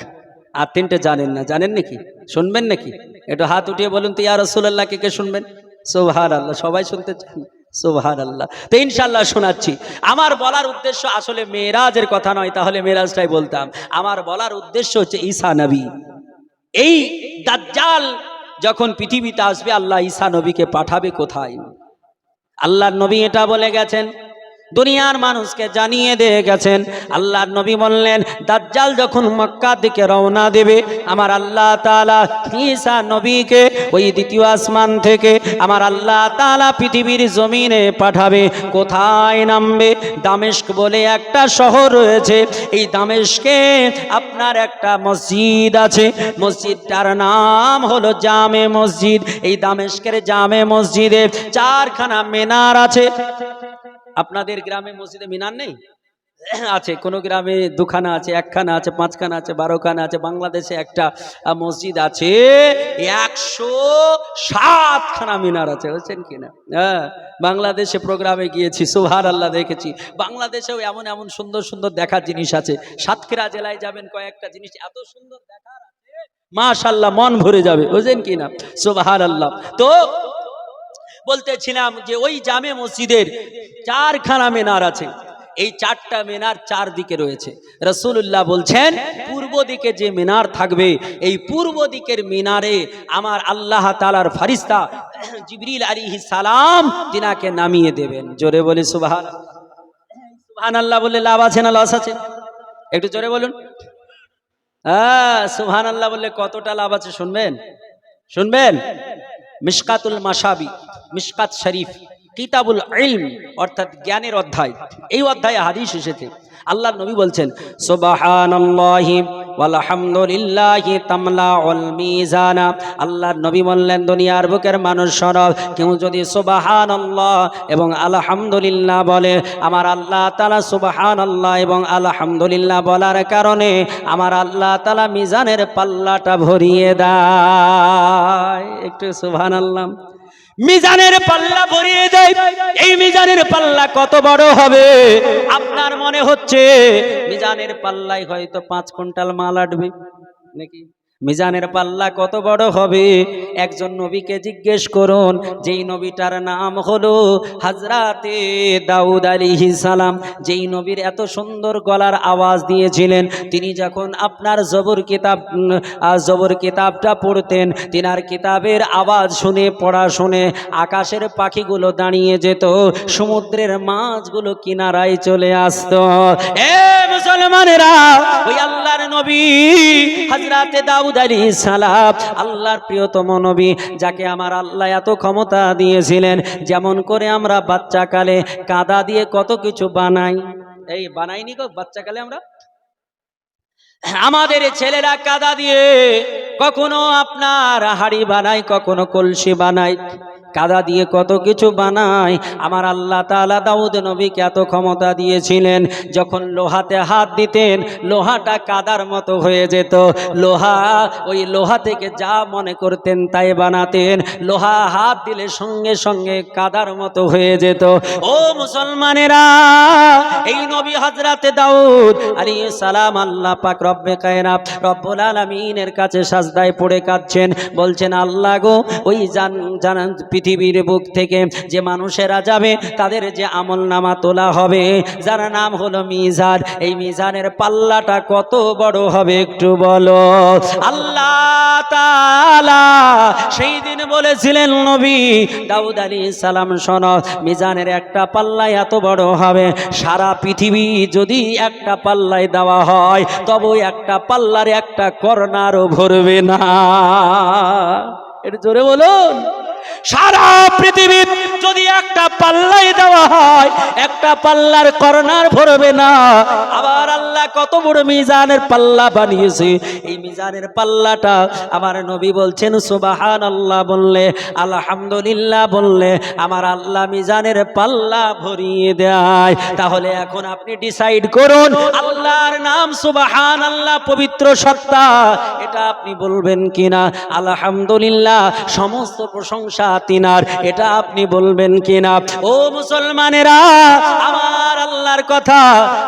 আর 3টে জানেন না। জানেন নাকি? শুনবেন নাকি? একটু হাত উঠিয়ে বলুন তো, ইয়া রাসূলুল্লাহ, কে কে শুনবেন? সুবহানাল্লাহ। সবাই শুনতে চান? সুবহানাল্লাহ। তো ইনশাআল্লাহ শোনাচ্ছি। আমার বলার উদ্দেশ্য আসলে মেরাজের কথা নয়, তাহলে মেরাজটাই বলতাম। আমার বলার উদ্দেশ্য হচ্ছে ঈসা নবী। এই দাজ্জাল যখন পৃথিবীতে আসবে, আল্লাহ ঈসা নবীকে পাঠাবে কোথায়? আল্লাহর নবী এটা বলে গেছেন, দুনিয়ার মানুষকে জানিয়ে দিয়ে গেছেন। আল্লাহর নবী বললেন, দাজ্জাল যখন মক্কা দিকে রওনা দেবে, আমার আল্লাহ তাআলা ঈসা নবীকে ওই দ্বিতীয় আসমান থেকে আমার আল্লাহ তাআলা পৃথিবীর জমিনে পাঠাবে। কোথায় নামবে? দামেস্ক বলে একটা শহর রয়েছে। এই দামেস্কে আপনার একটা মসজিদ আছে। মসজিদটার নাম হলো জামে মসজিদ। এই দামেস্কের জামে মসজিদে 4খানা মিনার আছে। আপনাদের গ্রামে মসজিদে মিনার নেই? আছে। কোন গ্রামে 2খানা আছে, 1খানা আছে, 5খানা আছে, 12খানা আছে। বাংলাদেশে একটা মসজিদ আছে 107খানা মিনার আছে, বুঝছেন কিনা? হ্যাঁ, বাংলাদেশে প্রোগ্রামে গিয়েছি, সুবহানাল্লাহ, দেখেছি। বাংলাদেশেও এমন এমন সুন্দর সুন্দর দেখার জিনিস আছে। সাতক্ষীরা জেলায় যাবেন, কয়েকটা জিনিস এত সুন্দর দেখার আছে, মাশাআল্লাহ, মন ভরে যাবে, বুঝছেন কিনা? সুবহানাল্লাহ। তো বলতেছিলাম যে ওই জামে মসজিদের 4খানা মিনার আছে। এই 4টা মিনার 4 দিকে রয়েছে। রাসূলুল্লাহ বলছেন, পূর্ব দিকে যে মিনার থাকবে, এই পূর্ব দিকের মিনারে আমার আল্লাহ তাআলার ফেরেশতা জিবরিল আলাইহিস সালাম তিনাকে নামিয়ে দেবেন। জোরে বলি সুবহানাল্লাহ। সুবহানাল্লাহ বললে লাভ আছে না লস আছে? একটু জোরে বলুন। হ্যাঁ, সুবহানাল্লাহ বললে কতটা লাভ আছে শুনবেন? শুনবেন? মিশকাতুল মাসাবি, মিশকাত শরীফ, কিতাবুল ইলম অর্থাৎ জ্ঞানের অধ্যায়। এই অধ্যায়ে হাদিস এসেছে, আল্লাহর নবী বলছেন, সুবহানাল্লাহি ওয়াল হামদুলিল্লাহি তামলাউল মিজানা। আল্লাহর নবী বললেন, দুনিয়ার বুকের মানুষ শোনো, কেউ যদি সুবহানাল্লাহ এবং আলহামদুলিল্লাহ বলে, আমার আল্লাহ তাআলা সুবহানাল্লাহ এবং আলহামদুলিল্লাহ বলার কারণে আমার আল্লাহ তাআলা মিজানের পাল্লাটা ভরিয়ে দেয়। একটু সুবহানাল্লাহ। মিজানের পাল্লা ভরিয়ে দেয়। এই মিজানের পাল্লা কত বড় হবে? আপনার মনে হচ্ছে মিজানের পাল্লায় হয়তো 5 কুইন্টাল মাল আটবে নাকি? মিজানের পাল্লা কত বড় হবে? একজন নবীকে জিজ্ঞেস করুন, যেই নবীটার নাম হলো হযরতে দাউদ আলাইহিস সালাম, যেই নবীর এত সুন্দর গলার আওয়াজ দিয়েছিলেন, তিনি যখন আপনার জবর কিতাবটা পড়তেন, তিনার কিতাবের আওয়াজ শুনে, পড়া শুনে আকাশের পাখিগুলো দাঁড়িয়ে যেত, সমুদ্রের মাছগুলো কিনারায় চলে আসতো। এ মুসলমানেরা, ওই আল্লাহর নবী হযরতে দাউদ আলাইহিস সালাম, আল্লাহর প্রিয়তম নবী, যাকে আমার আল্লাহ এত ক্ষমতা দিয়েছিলেন, যেমন করে আমরা বাচ্চাকালে কাদা দিয়ে কত কিছু বানাই। এই বানাইনি গো বাচ্চাকালে আমরা? আমাদের ছেলেরা কাদা দিয়ে কখনো আপনার হাড়ি বানায়, কখনো কলসি বানায়, কাদা দিয়ে কত কিছু বানায়। আমার আল্লাহ তাআলা দাউদ নবীকে এত ক্ষমতা দিয়েছিলেন, যখন লোহাতে হাত দিতেন লোহাটা কাদার মতো হয়ে যেত। লোহা, ওই লোহা থেকে যা মনে করতেন তাই বানাতেন। লোহা হাত দিলে সঙ্গে সঙ্গে কাদার মতো হয়ে যেত। ও মুসলমানেরা, এই নবী হযরতে দাউদ আলাইহিস সালাম আল্লাহ পাক রব্বে কায়নাত রব্বুল আলামিনের কাছে সাজদায় পড়ে কাঁদছেন, বলছেন আল্লাহ গো, ওই জানান পৃথিবীর বুক থেকে যে মানুষেরা যাবে তাদের যে আমলনামা তোলা হবে, যার নাম হলো মিজান, এই মিজানের পাল্লাটা কত বড় হবে একটু বলো। আল্লাহ তাআলা সেই দিন বলেছিলেন নবী দাউদ আলাইহিস সালাম শোনো, মিজানের একটা পাল্লা এত বড় হবে, সারা পৃথিবী যদি একটা পাল্লায় দেওয়া হয় তবে একটা পাল্লার একটা কর্নারও ভরবে না। এর জোরে বলুন, সারা পৃথিবী যদি একটা পাল্লাই দেওয়া হয় একটা পাল্লার কর্নার ভরবে না। আবার আল্লাহ কত বড় মিজানের পাল্লা বানিয়েছে, এই মিজানের পাল্লাটা আমার নবী বলছেন সুবহানাল্লাহ বললে, আলহামদুলিল্লাহ বললে আমার আল্লাহ মিজানের পাল্লা ভরিয়ে দেয়। তাহলে এখন আপনি ডিসাইড করুন, আল্লাহর নাম সুবহানাল্লাহ পবিত্র সত্তা, এটা আপনি বলবেন কিনা? আলহামদুলিল্লাহ সমস্ত প্রশংসা তিনার, এটা আপনি বলবেন কিনা? ও মুসলমানেরা, আমার আল্লাহর কথা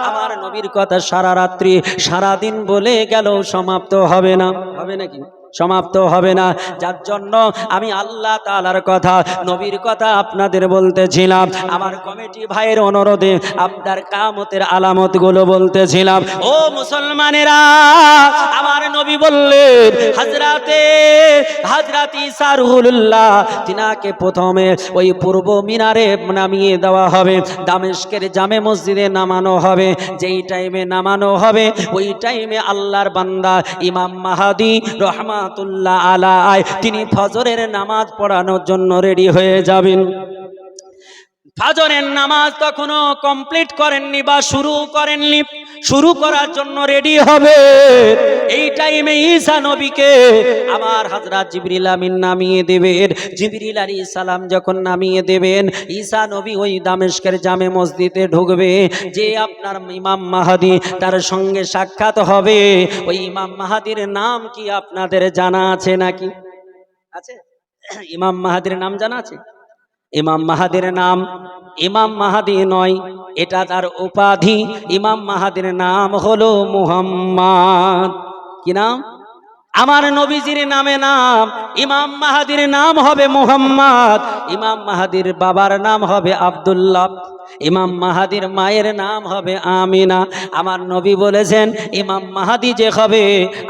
আমার নবীর কথা সারা রাত্রি সারা দিন বলে গেল সমাপ্ত হবে না। হবে নাকি? সমাপ্ত হবে না। যার জন্য আমি আল্লাহ তাআলার কথা নবীর কথা আপনাদের বলতেছিলাম, আমার কমিটি ভাইয়ের অনুরোধে আপনার কিয়ামতের আলামতগুলো বলতেছিলাম। ও মুসলমানেরা, আমার নবী বললেন হযরতে ঈসা রুহুল্লাহ তিনাকে প্রথমে ওই পূর্ব মিনারে নামিয়ে দেওয়া হবে, দামেস্কের জামে মসজিদে নামানো হবে। যেই টাইমে নামানো হবে ওই টাইমে আল্লাহর বান্দা ইমাম মাহদী রহমাতুল্লাহ আলাইহি তিনি ফজরের নামাজ পড়ানোর জন্য রেডি হয়ে যাবেন। ফজরের নামাজ তখনও কমপ্লিট করেননি বা শুরু করেননি, শুরু করার জন্য রেডি হবে। এই টাইমে ঈসা নবীকে আমার হযরত জিবরিল আমিন নামিয়ে দেবেন। জিবরিল আলাইহিস সালাম যখন নামিয়ে দেবেন, ঈসা নবী ওই দামেস্কের জামে মসজিদে ঢুকবে। যে আপনার ইমাম মাহদী তার সঙ্গে সাক্ষাৎ হবে। ওই ইমাম মাহদীর নাম কি আপনাদের জানা আছে নাকি? আছে? ইমাম মাহদীর নাম জানা আছে? ইমাম মাহদীর নাম ইমাম মাহদী নয়, এটা তার উপাধি। ইমাম মাহদীর নাম হলো মুহাম্মদ। কি নাম? আমার নবীজির নামে নাম, ইমাম মাহদীর নাম হবে মুহাম্মদ। ইমাম মাহদীর বাবার নাম হবে আব্দুল্লাহ, ইমাম মাহদীর মায়ের নাম হবে আমিনা। আমার নবী বলেছেন ইমাম মাহদী যে হবে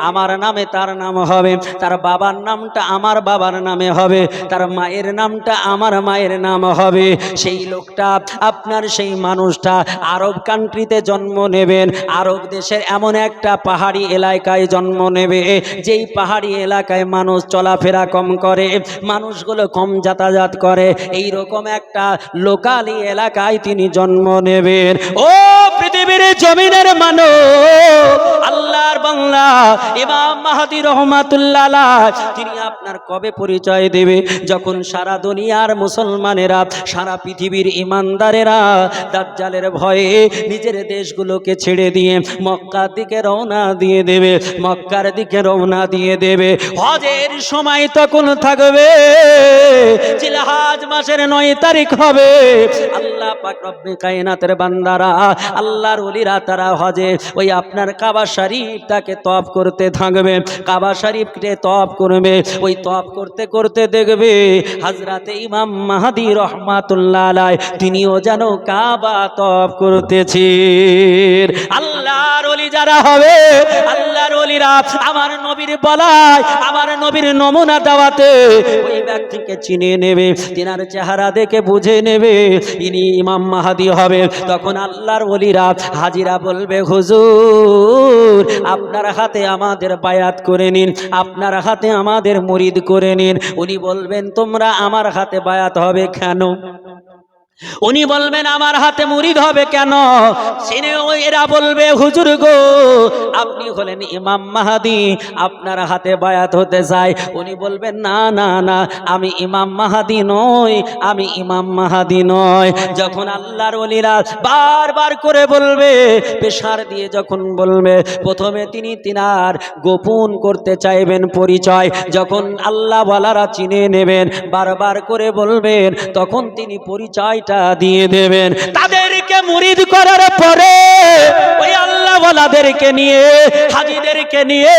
আমার নামে তার নাম হবে, তার বাবার নামটা আমার বাবার নামে হবে, তার মায়ের নামটা আমার মায়ের নাম হবে। সেই লোকটা আপনার সেই মানুষটা আরব কান্ট্রিতে জন্ম নেবেন, আরব দেশের এমন একটা পাহাড়ি এলাকায় জন্ম নেবে, যেই পাহাড়ি এলাকায় মানুষ চলাফেরা কম করে, মানুষগুলো কম যাতায়াত করে, এই রকম একটা লোকালি এলাকায় তিনি জন্ম নেবেন। ও পৃথিবীর জমিনের মানুষ, আল্লাহর বাংলা ইমাম মাহদী রহমাতুল্লাহ আলাইহি তিনি আপনার কবে পরিচয় দেবে? যখন সারা দুনিয়ার মুসলমানেরা, সারা পৃথিবীর ইমানদারেরা দাজ্জালের ভয়ে নিজের দেশগুলোকে ছেড়ে দিয়ে মক্কার দিকে রওনা দিয়ে দেবে, মক্কার দিকে রওনা দিয়ে দেবে। হজের সময় তখন থাকবে, জিলহজ মাসের 9 তারিখ হবে। আল্লাহ পাক রব্বে কায়নাতের বান্দারা, আল্লাহর ওলিরা তারা হজে ওই আপনার কাবা শরীফটাকে তওয়াফ করতে থাকবে, কাবা শরীফকে তওয়াফ করবে। ওই তওয়াফ করতে করতে দেখবে হযরতে ইমাম মাহদী রাহমাতুল্লাহ আলাইহি তিনিও যেন কাবা তওয়াফ করতেছেন। আল্লাহর ওলি যারা হবে, আল্লাহর ওলিরা আমার নবীর বলায়, আমার নবীর নমুনা দাওয়াতে ওই ব্যক্তিকে চিনে নেবে, তিনার চেহারা দেখে বুঝে নেবে ইনি ইমাম মাহদী হবে। তখন আল্লাহর ওলিরা হাজিরা বলবে হুজুর আপনার হাতে আমাদের বায়াত করে নিন, আপনার হাতে আমাদের মুরিদ করে নিন। উনি বলবেন তোমরা আমার হাতে বায়াত হবে কেন? উনি বলবেন আমার হাতে মুরিদ হবে কেন? এরা বলবে হুজুর গো আপনি হলেন ইমাম মাহাদি, আপনার হাতে বায়াত হতে চাই। উনি বলবেন না না না, আমি ইমাম মাহাদি নই, আমি ইমাম মাহাদি নয়। যখন আল্লাহর ওলিরা বারবার করে বলবে, পেশার দিয়ে যখন বলবে, প্রথমে তিনি তিনার গোপন করতে চাইবেন পরিচয়। যখন আল্লাহ ওয়ালারা চিনে নেবেন, বারবার করে বলবেন, তখন তিনি পরিচয়টা দিয়ে দেবেন। তাদেরকে মুরিদ করার পরে ওই আল্লাহ ওয়ালাদেরকে নিয়ে, হাজীদেরকে নিয়ে,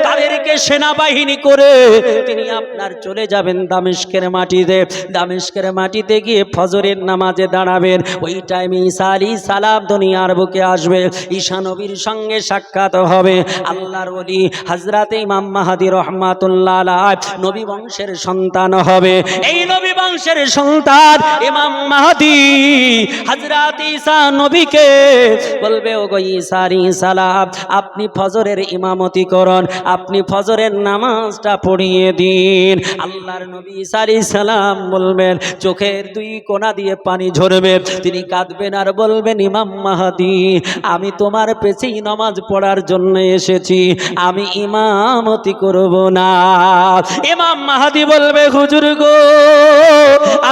তাদেরকে সেনাবাহিনী করে তিনি আপনার চলে যাবেন দামেস্কের মাটিতে। দামেস্কের মাটিতে গিয়ে ফজরের নামাজে দাঁড়াবেন। ওই টাইমে ঈসা আলাইহিস সালাম দুনিয়ার বুকে আসবে, ঈসা নবীর সঙ্গে সাক্ষাৎ হবে। আল্লাহর ওলি হযরতে ইমাম মাহদী রাহমাতুল্লাহ আলাইহি নবী বংশের সন্তান হবে। এই নবী বংশের সন্তান ইমাম মাহদী হযরত ঈসা নবীকে বলবে, ওগো ঈসা আলাইহিস সালাম আপনি ফজরের ইমামতি করুন, আপনি ফজরের নামাজটা পড়িয়ে দিন। আল্লাহর নবী ঈসা আলাইহিস সালাম বলবেন, চোখের দুই কোণা দিয়ে পানি ঝরবে, তিনি কাঁদবেন আর বলবেন, ইমাম মাহদী আমি তোমার পেছেই নামাজ পড়ার জন্য এসেছি, আমি ইমামতি করব না। ইমাম মাহদী বলবে, হুজুর গো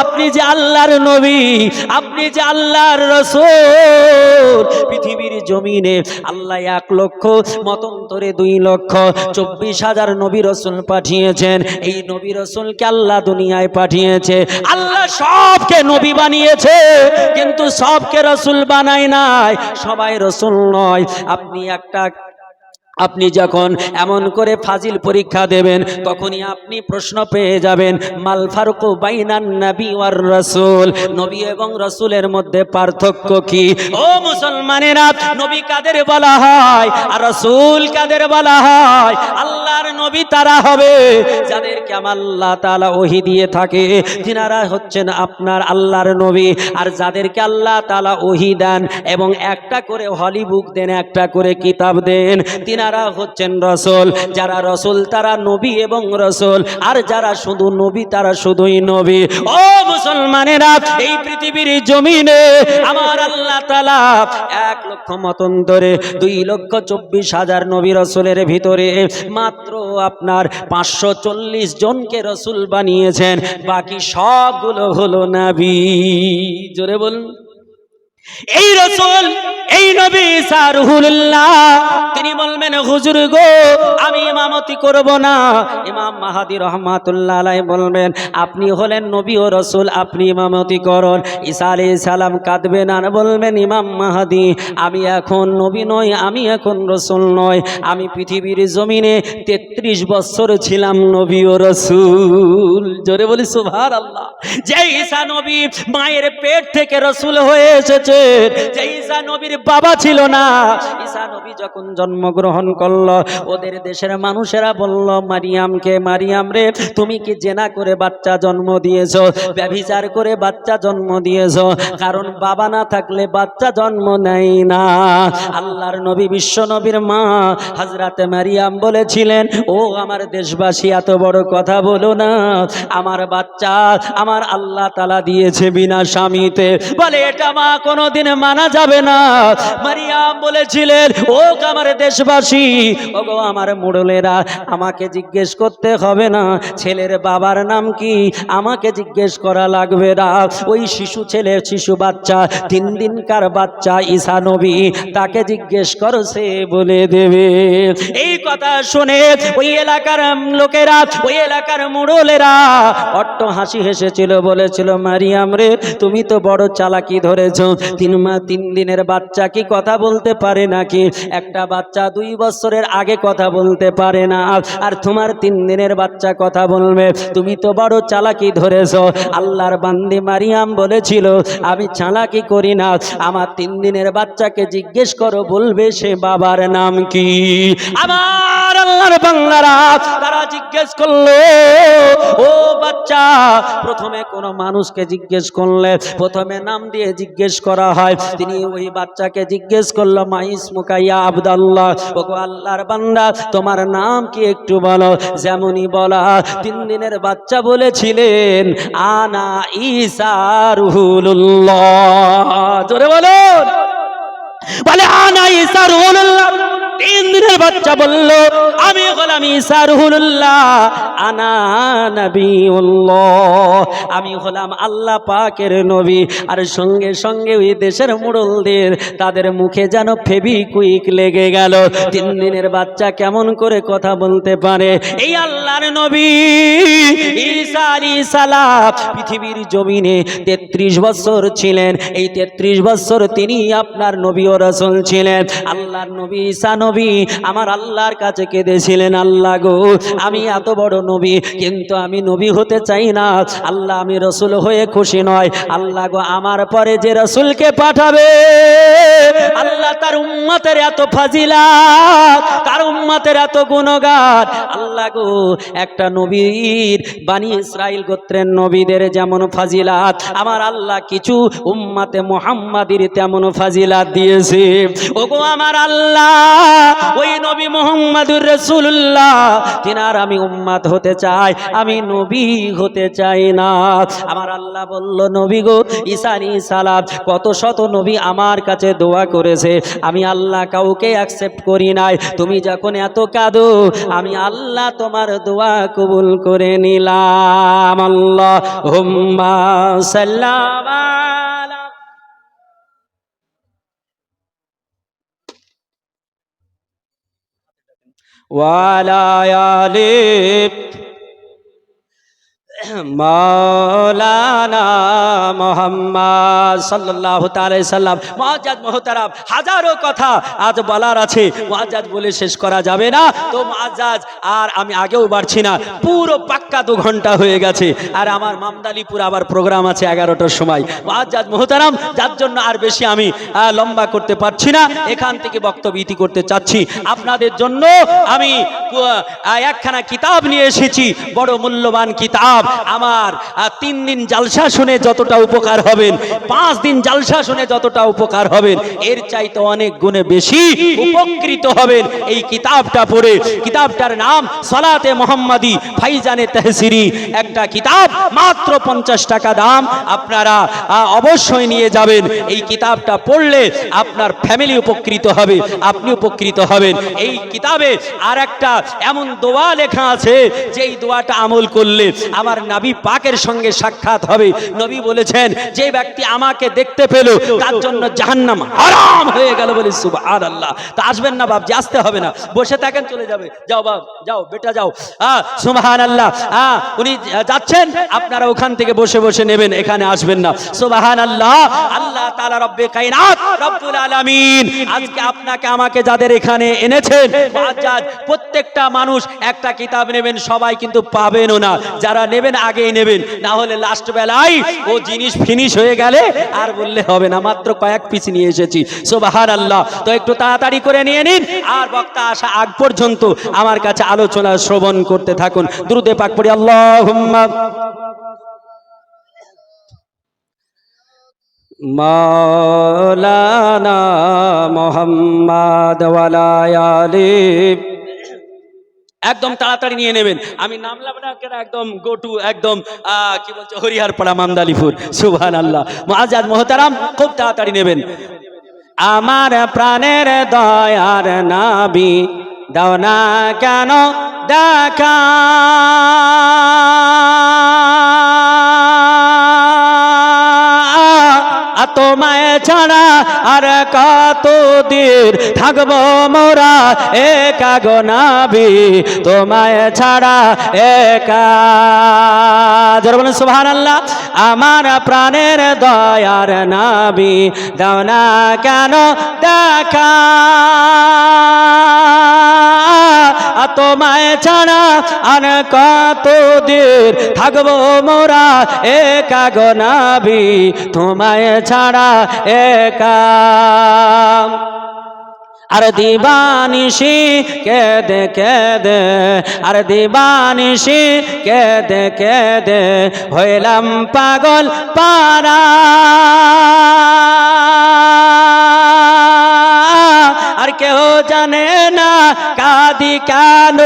আপনি যে আল্লাহর নবী, আপনি যে আল্লাহর রাসূল, পৃথিবীর জমিনে আল্লাহ 1 লক্ষ মতান্তরে 2 লক্ষ 24,000 নবী রাসূল পাঠিয়েছেন। এই নবী রাসূলকে আল্লাহ দুনিয়ায় পাঠিয়েছে। আল্লাহ সবকে নবী বানিয়েছে, কিন্তু সবকে রাসূল বানায় নাই, সবাই রাসূল নয়। আপনি যখন এমন করে ফাজিল পরীক্ষা দেবেন, তখনই আপনি প্রশ্ন পেয়ে যাবেন, মাল ফারকু বাইনান নবী ওয়ার রাসূল, নবী এবং রাসূলের মধ্যে পার্থক্য কি? ও মুসলমানেরা, নবী কাদের বলা হয় আর রাসূল কাদের বলা হয়? আল্লাহর নবী তারা হবে যাদেরকে আল্লাহ তাআলা ওহী দিয়ে থাকে, তিনারা হচ্ছেন আপনার আল্লাহর নবী। আর যাদেরকে আল্লাহ তাআলা ওহী দেন এবং একটা করে হলি বুক দেন, একটা করে কিতাব দেন, তিনারা হচ্ছেন রাসূল। যারা রাসূল তারা নবী এবং রাসূল, আর যারা শুধু নবী তারা শুধুই নবী। ও মুসলমানেরা, এই পৃথিবীর জমিনে আমার আল্লাহ তাআলা 1 লক্ষ মতান্তরে 2,24,000 নবী রাসূলের ভিতরে মাত্র আপনার 540 জনকে রাসূল বানিয়েছেন, বাকি সবগুলো হলো নবী। জোরে বলুন। এই রাসূল, এই নবী ঈসা রুহুল্লাহ, তিনি বলবেন, হুজুর গো আমি ইমামতি করব না। ইমাম মাহদী রাহমাতুল্লাহ আলাইহি বলবেন, আপনি হলেন নবী ও রাসূল, আপনি ইমামতি করুন। ঈসা আলাইহিস সালাম কাঁদবেন আর বলবেন, ইমাম মাহদী আমি এখন নবী নই, আমি এখন রাসূল নই, আমি পৃথিবীর জমিনে 33 বছর ছিলাম নবী ও রাসূল। জোরে বলি সুবহানাল্লাহ। যে ঈসা নবী মায়ের পেট থেকে রাসূল হয়ে এসেছে, যে ঈসা নবীর বাবা ছিল না, ঈসা নবী যখন জন্মগ্রহণ করলো, ওদের দেশের মানুষেরা বলল মারিয়ামকে, মারিয়াম রে তুমি কি জেনা করে বাচ্চা জন্ম দিয়েছো, ব্যভিচার করে বাচ্চা জন্ম দিয়েছো, কারণ বাবা না থাকলে বাচ্চা জন্ম নেয় না। আল্লাহর নবী বিশ্ব নবীর মা হযরতে মারিয়াম বলেছিলেন, ও আমার দেশবাসী এত বড় কথা বলো না, আমার বাচ্চা আমার আল্লাহ তাআলা দিয়েছে বিনা স্বামীতে। বলে এটা মা কোনোদিন মানা যাবে না। মারিয়াম বলেছিলেন, ও আমার দেশবাসী, ওগো আমার মুড়লেরা, আমাকে জিজ্ঞেস করতে হবে না ছেলের বাবার নাম কি, আমাকে জিজ্ঞেস করা লাগবে না। ওই শিশু ছেলে, শিশু বাচ্চা, 3 দিনকার বাচ্চা ঈসা নবী, তাকে জিজ্ঞেস করো, সে বলে দেবে। এই কথা শুনে ওই এলাকার লোকেরা, ওই এলাকার মুড়লেরা অট্ট হাসি হেসেছিল, বলেছিল, মারিয়াম রে তুমি তো বড় চালাকি ধরেছো, 3 দিনের বাচ্চা কি কথা বলতে পারে নাকি? একটা বাচ্চা 2 বছরের আগে কথা বলতে পারে না, আর তোমার 3 দিনের বাচ্চা কথা বলবে? তুমি তো বড় চালাকি ধরেছো। আল্লাহর বান্দি মারিয়াম বলেছিল, আমি চালাকি করি না, আমার 3 দিনের বাচ্চাকে জিজ্ঞেস করো, বলবে সে বাবার নাম কি। আমার আল্লাহর বান্দারা তারা জিজ্ঞেস করলো, ও বাচ্চা। প্রথমে কোনো মানুষকে জিজ্ঞেস করলে প্রথমে নাম দিয়ে জিজ্ঞেস করা হয়। তিনি ওই বাচ্চাকে জিজ্ঞেস করলো, মা ইসমুকা ইয়া আব্দুল্লাহ, ওগো আল্লাহর বান্দা তোমার নাম কি একটু বলো। যেমনই বলা 3 দিনের বাচ্চা বলেছিলেন, আনা ঈসা রুহুল্লাহ। জোরে বলুন, বলে আনা ঈসা রুহুল্লাহ। 3 দিনের বাচ্চা বলল, আমি হলাম ঈসা রুহুল্লাহ, আনা নবিউল্লাহ, আমি হলাম আল্লাহ পাকের নবী। আর সঙ্গে সঙ্গে ওই দেশের মুড়লদের তাদের মুখে যেন ফেবিকুইক লেগে গেল। 3 দিনের বাচ্চা কেমন করে কথা বলতে পারে? এই আল্লাহর নবী ঈসা আলাইহিস সালাম পৃথিবীর জমিনে 33 বছর ছিলেন। এই 33 বছর তিনি আপনার নবী ও রাসূল ছিলেন। আল্লাহর নবী ঈসা নবী আমার আল্লাহর কাছে কেঁদেছিলেন, আল্লাহ গো আমি এত বড় নবী, কিন্তু আমি নবী হতে চাই না। আল্লাহ আমি রাসূল হয়ে খুশি নয়। আল্লাহ গো আমার পরে যে রাসূলকে পাঠাবে, আল্লাহ তার উম্মতের এত ফাজিলাত, তার উম্মতের এত গুণগান। আল্লাহ গো একটা নবীর বানি ইসরাইল গোত্রের নবীদের যেমন ফাজিলাত, আমার আল্লাহ কিছু উম্মতে মুহাম্মাদির তেমন ফাজিলাত দিয়েছে। ওগো আমার আল্লাহ ওই নবী মুহাম্মদুর রাসূলুল্লাহ তিনার আমি উম্মত হতে চাই, আমি নবী হতে চাই না। আমার আল্লাহ বলল, নবী গো ঈসা আলাইহিস সালাম কত শত নবী আমার কাছে দোয়া করেছে, আমি আল্লাহ কাউকে অ্যাকসেপ্ট করি নাই। তুমি যখন এত কাঁদো, আমি আল্লাহ তোমার দোয়া কবুল করে নিলাম। আল্লাহুম্মা সাল্লাম আলা ওয়ালা আলি মাওলানা মুহাম্মদ সাল্লাল্লাহু তাআলা সাল্লাম। মুআজ্জাজ মুহতারাম, হাজারো কথা আজ বলার আছে, মুআজ্জাজ বলে শেষ করা যাবে না। তো মুআজ্জাজ আর আমি আগেও বাড়ছি না, পুরো পাক্কা 2 ঘন্টা হয়ে গেছে। আর আমার মামদালিপুর আবার প্রোগ্রাম আছে 11টার সময়। মুআজ্জাজ মুহতারাম, যার জন্য আর বেশি আমি লম্বা করতে পারছি না, এখান থেকে বক্তব্য ইতি করতে চাচ্ছি। আপনাদের জন্য আমি একখানা কিতাব নিয়ে এসেছি, বড় মূল্যবান কিতাব। আমার 3 দিন জালসা শুনে যতটা উপকার হবেন, 5 দিন জালসা শুনে যতটা উপকার হবেন, এর চাইতে অনেক গুণে বেশি উপকৃত হবেন এই কিতাবটা পড়ে। কিতাবটার নাম সালাতে মুহাম্মাদি ফাইজানে তাহসিরি, একটা কিতাব, মাত্র 50 টাকা দাম। আপনারা অবশ্যই নিয়ে যাবেন। এই কিতাবটা পড়লে আপনার ফ্যামিলি উপকৃত হবে, আপনি উপকৃত হবেন। এই কিতাবে আর একটা এমন দোয়া লেখা আছে, যেই দোয়াটা আমল করলে আমার নবী পাকের সঙ্গে সাক্ষাৎ হবে। নবী বলেছেন, যে ব্যক্তি আমাকে দেখতে পেল তার জন্য জাহান্নাম হারাম হয়ে গেল। বলি সুবহানাল্লাহ। তা আসবেন না বাপ, যে আসতে হবে না, বসে থাকেন, চলে যাবে। যাও বাপ, যাও বেটা যাও। সুবহানাল্লাহ। উনি যাচ্ছেন, আপনারা ওখান থেকে বসে বসে নেবেন, এখানে আসবেন না। সুবহানাল্লাহ। আল্লাহ তাআলা রব্বে কায়নাত রব্বুল আলামিন আজকে আপনাকে আমাকে যাদের এখানে এনেছেন, মুআজ্জাজ প্রত্যেকটা মানুষ একটা কিতাব নেবেন, সবাই কিন্তু পাবেনও না। যারা নেবেন আগেই নেবেন, না হলে লাস্ট বেলায় ও জিনিস ফিনিশ হয়ে গেলে আর বললে হবে না। মাত্র কয়েক পিস নিয়ে এসেছি। সুবহানাল্লাহ। তো একটু তাড়াতাড়ি করে নিয়ে নিন, আর বক্তা আসা আগ পর্যন্ত আমার কাছে আলোচনা শ্রবণ করতে থাকুন। দুরূদে পাক পড়ি। আল্লাহুম্মা মাওলানা মুহাম্মদ ওয়ালা আলি। একদম তাড়াতাড়ি নিয়ে নেবেন, আমি নামলাম না কেন, একদম গো টু একদম কি বলছে হরিহরপাড়া মামদালিপুর। সুবহানাল্লাহ। মুআজ্জাজ মুহতারাম, খুব তাড়াতাড়ি নেবেন। আমার প্রাণের দয়ার নবী দাও না কেন দেখা, তোমায় ছাড়া আর কতদিন থাকবো মোরা একা গো নবী, তোমায় ছাড়া একা। যারা বলেন সুবহানাল্লাহ। আমার প্রাণের দয়ার নবী দাও না কেন দেখা, তোমায় ছাড়া আর কতদিন থাকবো মোরা একা গো নবী, তোমায় ছাড়া একা। আর দিবানিশি কেঁদে কেঁদে, আর দিবানিশি কেঁদে কেঁদে হইলাম পাগল পারা। আর কেউ জানে না কাঁদি কেন,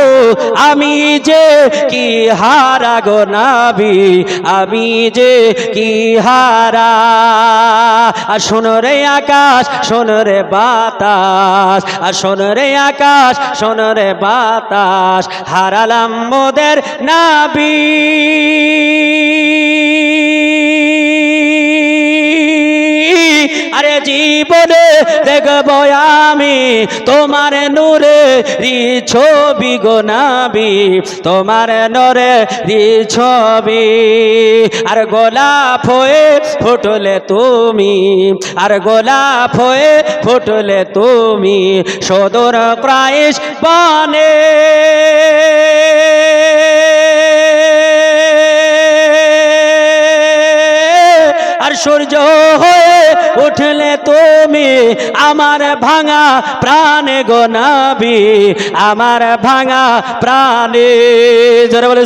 আমি যে কি হারা গো নবী, আমি যে কি হারা। আর শোনো রে আকাশ, শোনো রে বাতাস, আর শোনো রে আকাশ, শোনো রে বাতাস, হারালাম মোদের নবী। আরে জীবনে দেখবো আমি তোমার নূরে ছবি গো নবী, তোমার নূরে ছবি। আর গোলাপ হয়ে ফুটলে তুমি, আর গোলাপ হয়ে ফুটলে তুমি সদর ক্রাইশ বনে। আর সূর্য হয়ে উঠলে তুমি আমার ভাঙা প্রাণে গো নবী, আমার ভাঙা প্রাণে। জোরে বলে